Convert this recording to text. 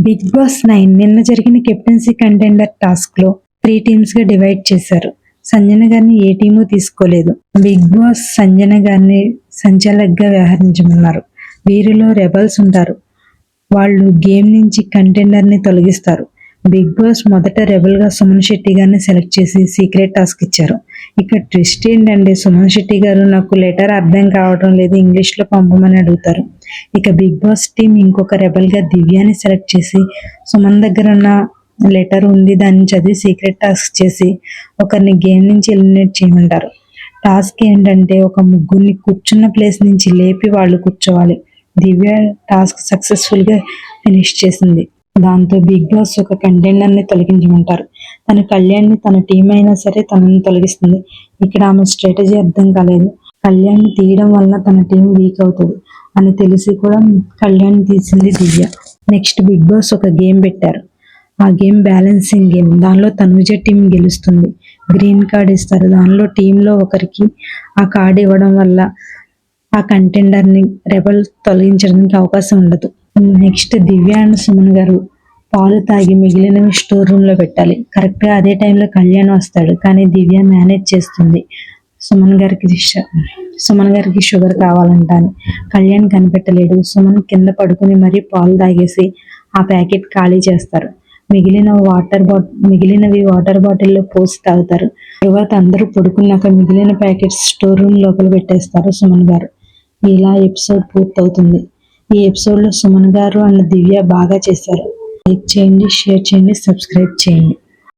Big boss 9 నిన్న జరిగిన captaincy contender task లో 3 టీమ్స్ గా డివైడ్ చేశారు. సంజన గారిని ఏ టీము తీసుకోలేదు. బిగ్ బాస్ సంజన గారిని సంచాలకుగా వ్యవహరించమన్నారు. వీరిలో రెబల్స్ ఉంటారు. వాళ్ళు గేమ్ నుంచి కంటెండర్ ని తొలగిస్తారు. బిగ్ బాస్ మొదట రెబల్ గా సుమన్ శెట్టి గారిని సెలెక్ట్ చేసి సీక్రెట్ టాస్క్ ఇచ్చారు. ఇక ట్విస్ట్ ఏంటంటే సుమన్ శెట్టి గారు నాకు లెటర్ అర్థం కావడం లేదు, ఇంగ్లీష్ లో పంపమని అడుగుతారు. ఇక బిగ్ బాస్ టీం ఇంకొక రెబల్ గా దివ్యాని సెలెక్ట్ చేసి సుమన్ దగ్గర ఉన్న లెటర్ ఉంది, దాన్ని చదివి సీక్రెట్ టాస్క్ చేసి ఒకరిని గేమ్ నుంచి ఎలిమినేట్ చేయమంటారు. టాస్క్ ఏంటంటే ఒక ముగ్గురిని కూర్చున్న ప్లేస్ నుంచి లేపి వాళ్ళు కూర్చోవాలి. దివ్య టాస్క్ సక్సెస్ఫుల్ గా ఫినిష్ చేసింది. దాంతో బిగ్ బాస్ ఒక కంటెండర్ ని తొలగించమంటారు. తన కళ్యాణ్ తన టీం అయినా సరే తనని తొలగిస్తుంది. ఇక్కడ ఆమె స్ట్రాటజీ అర్థం కాలేదు. కళ్యాణ్ తీయడం వల్ల తన టీం వీక్ అవుతుంది అని తెలిసి కూడా కళ్యాణ్ తీసింది దివ్య. నెక్స్ట్ బిగ్ బాస్ ఒక గేమ్ పెట్టారు. ఆ గేమ్ బ్యాలెన్సింగ్ గేమ్. దానిలో తనుజ టీం గెలుస్తుంది. గ్రీన్ కార్డ్ ఇస్తారు. దానిలో టీంలో ఒకరికి ఆ కార్డ్ ఇవ్వడం వల్ల ఆ కంటెండర్ ని రెబల్ తొలగించడానికి అవకాశం ఉండదు. నెక్స్ట్ దివ్య అండ్ సుమన్ గారు పాలు తాగి మిగిలినవి స్టోర్ రూమ్ లో పెట్టాలి. కరెక్ట్ గా అదే టైంలో కళ్యాణ్ వస్తాడు, కానీ దివ్య మేనేజ్ చేస్తుంది. సుమన్ గారికి షుగర్ కావాలంట అని. కళ్యాణ్ కనిపెట్టలేడు. సుమన్ కింద పడుకుని మరీ పాలు తాగేసి ఆ ప్యాకెట్ ఖాళీ చేస్తారు. మిగిలినవి వాటర్ బాటిల్లో పోసి తాగుతారు. తర్వాత అందరూ పడుకున్నాక మిగిలిన ప్యాకెట్స్ స్టోర్ రూమ్ లోపల పెట్టేస్తారు సుమన్ గారు. ఇలా ఎపిసోడ్ పూర్తవుతుంది. ఈ ఎపిసోడ్ లో సుమన్ గారు అండ్ దివ్య బాగా చేశారు. లైక్ చేయండి, షేర్ చేయండి, సబ్స్క్రైబ్ చేయండి.